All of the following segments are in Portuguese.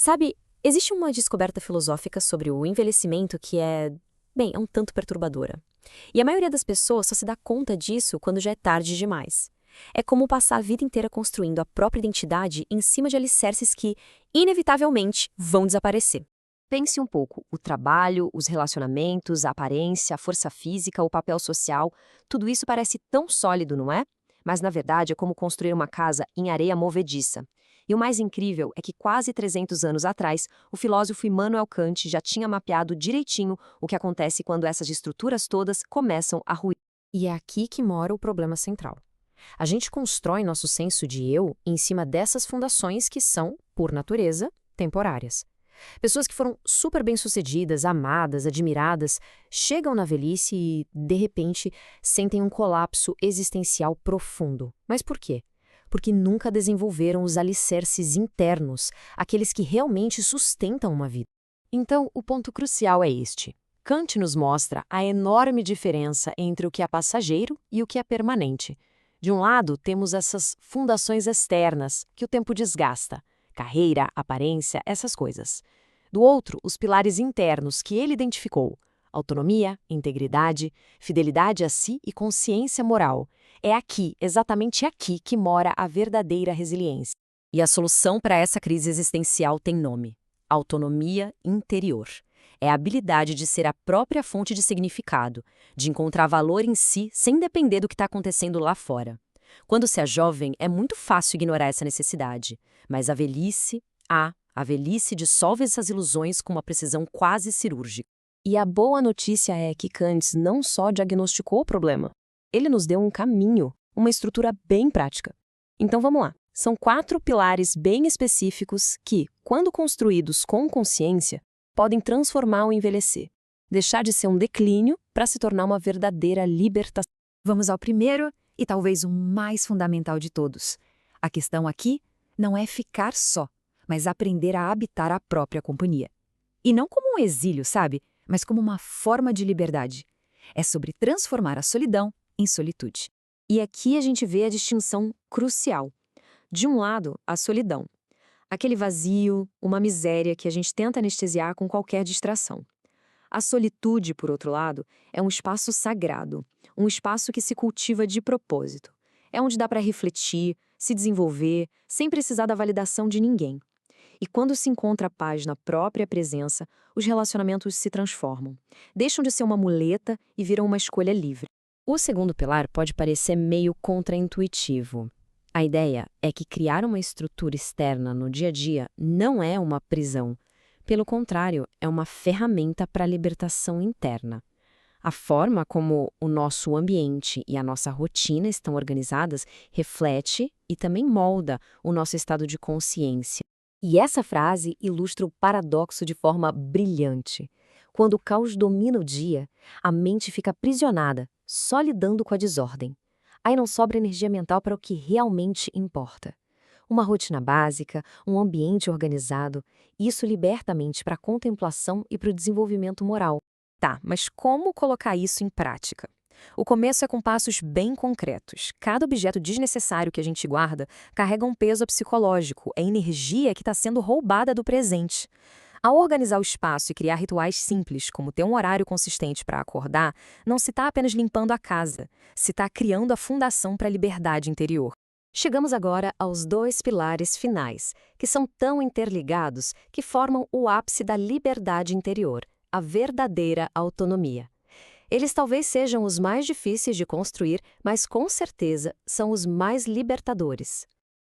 Sabe, existe uma descoberta filosófica sobre o envelhecimento que é um tanto perturbadora. E a maioria das pessoas só se dá conta disso quando já é tarde demais. É como passar a vida inteira construindo a própria identidade em cima de alicerces que, inevitavelmente, vão desaparecer. Pense um pouco, o trabalho, os relacionamentos, a aparência, a força física, o papel social, tudo isso parece tão sólido, não é? Mas na verdade é como construir uma casa em areia movediça. E o mais incrível é que quase 300 anos atrás, o filósofo Immanuel Kant já tinha mapeado direitinho o que acontece quando essas estruturas todas começam a ruir. E é aqui que mora o problema central. A gente constrói nosso senso de eu em cima dessas fundações que são, por natureza, temporárias. Pessoas que foram super bem-sucedidas, amadas, admiradas, chegam na velhice e, de repente, sentem um colapso existencial profundo. Mas por quê? Porque nunca desenvolveram os alicerces internos, aqueles que realmente sustentam uma vida. Então, o ponto crucial é este. Kant nos mostra a enorme diferença entre o que é passageiro e o que é permanente. De um lado, temos essas fundações externas que o tempo desgasta. Carreira, aparência, essas coisas. Do outro, os pilares internos que ele identificou: autonomia, integridade, fidelidade a si e consciência moral. É aqui, exatamente aqui, que mora a verdadeira resiliência. E a solução para essa crise existencial tem nome: autonomia interior. É a habilidade de ser a própria fonte de significado, de encontrar valor em si sem depender do que está acontecendo lá fora. Quando se é jovem, é muito fácil ignorar essa necessidade, mas a velhice dissolve essas ilusões com uma precisão quase cirúrgica. E a boa notícia é que Kant não só diagnosticou o problema, ele nos deu um caminho, uma estrutura bem prática. Então vamos lá. São 4 pilares bem específicos que, quando construídos com consciência, podem transformar o envelhecer, deixar de ser um declínio para se tornar uma verdadeira libertação. Vamos ao primeiro e talvez o mais fundamental de todos. A questão aqui não é ficar só, mas aprender a habitar a própria companhia. E não como um exílio, sabe? Mas como uma forma de liberdade. É sobre transformar a solidão em solitude. E aqui a gente vê a distinção crucial. De um lado, a solidão. Aquele vazio, uma miséria que a gente tenta anestesiar com qualquer distração. A solitude, por outro lado, é um espaço sagrado, um espaço que se cultiva de propósito. É onde dá para refletir, se desenvolver, sem precisar da validação de ninguém. E quando se encontra a paz na própria presença, os relacionamentos se transformam. Deixam de ser uma muleta e viram uma escolha livre. O segundo pilar pode parecer meio contraintuitivo. A ideia é que criar uma estrutura externa no dia a dia não é uma prisão. Pelo contrário, é uma ferramenta para a libertação interna. A forma como o nosso ambiente e a nossa rotina estão organizadas reflete e também molda o nosso estado de consciência. E essa frase ilustra o paradoxo de forma brilhante. Quando o caos domina o dia, a mente fica aprisionada, só lidando com a desordem. Aí não sobra energia mental para o que realmente importa. Uma rotina básica, um ambiente organizado, isso liberta a mente para a contemplação e para o desenvolvimento moral. Tá, mas como colocar isso em prática? O começo é com passos bem concretos. Cada objeto desnecessário que a gente guarda carrega um peso psicológico, é energia que está sendo roubada do presente. Ao organizar o espaço e criar rituais simples, como ter um horário consistente para acordar, não se está apenas limpando a casa, se está criando a fundação para a liberdade interior. Chegamos agora aos 2 pilares finais, que são tão interligados que formam o ápice da liberdade interior, a verdadeira autonomia. Eles talvez sejam os mais difíceis de construir, mas com certeza são os mais libertadores.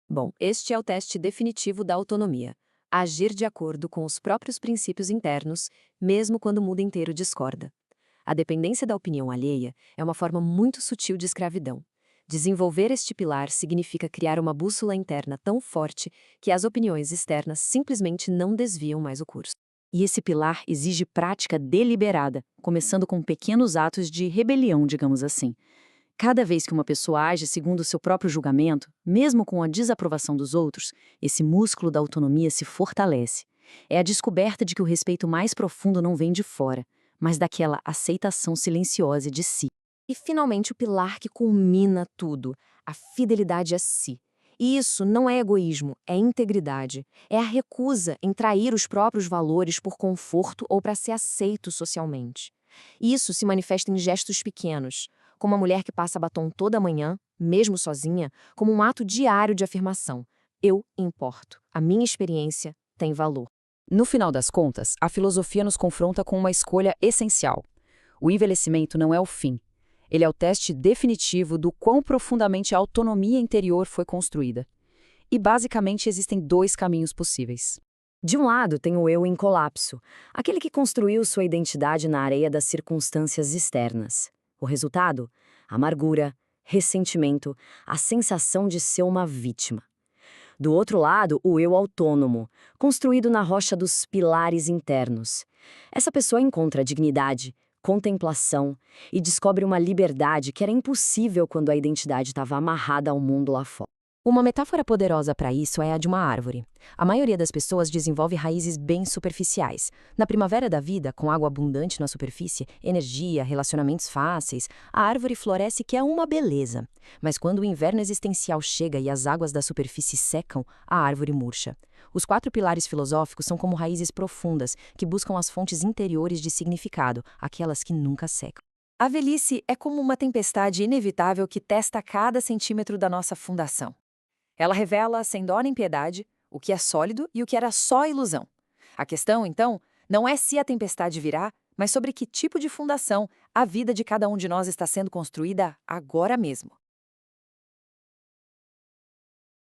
Bom, este é o teste definitivo da autonomia. Agir de acordo com os próprios princípios internos, mesmo quando o mundo inteiro discorda. A dependência da opinião alheia é uma forma muito sutil de escravidão. Desenvolver este pilar significa criar uma bússola interna tão forte que as opiniões externas simplesmente não desviam mais o curso. E esse pilar exige prática deliberada, começando com pequenos atos de rebelião, digamos assim. Cada vez que uma pessoa age segundo o seu próprio julgamento, mesmo com a desaprovação dos outros, esse músculo da autonomia se fortalece. É a descoberta de que o respeito mais profundo não vem de fora, mas daquela aceitação silenciosa de si. E, finalmente, o pilar que culmina tudo, a fidelidade a si. E isso não é egoísmo, é integridade. É a recusa em trair os próprios valores por conforto ou para ser aceito socialmente. Isso se manifesta em gestos pequenos, como a mulher que passa batom toda manhã, mesmo sozinha, como um ato diário de afirmação. Eu importo. A minha experiência tem valor. No final das contas, a filosofia nos confronta com uma escolha essencial. O envelhecimento não é o fim. Ele é o teste definitivo do quão profundamente a autonomia interior foi construída. E, basicamente, existem dois caminhos possíveis. De um lado, tem o eu em colapso, aquele que construiu sua identidade na areia das circunstâncias externas. O resultado? Amargura, ressentimento, a sensação de ser uma vítima. Do outro lado, o eu autônomo, construído na rocha dos pilares internos. Essa pessoa encontra dignidade, contemplação e descobre uma liberdade que era impossível quando a identidade estava amarrada ao mundo lá fora. Uma metáfora poderosa para isso é a de uma árvore. A maioria das pessoas desenvolve raízes bem superficiais. Na primavera da vida, com água abundante na superfície, energia, relacionamentos fáceis, a árvore floresce que é uma beleza. Mas quando o inverno existencial chega e as águas da superfície secam, a árvore murcha. Os 4 pilares filosóficos são como raízes profundas, que buscam as fontes interiores de significado, aquelas que nunca secam. A velhice é como uma tempestade inevitável que testa cada centímetro da nossa fundação. Ela revela, sem dó nem piedade, o que é sólido e o que era só ilusão. A questão, então, não é se a tempestade virá, mas sobre que tipo de fundação a vida de cada um de nós está sendo construída agora mesmo.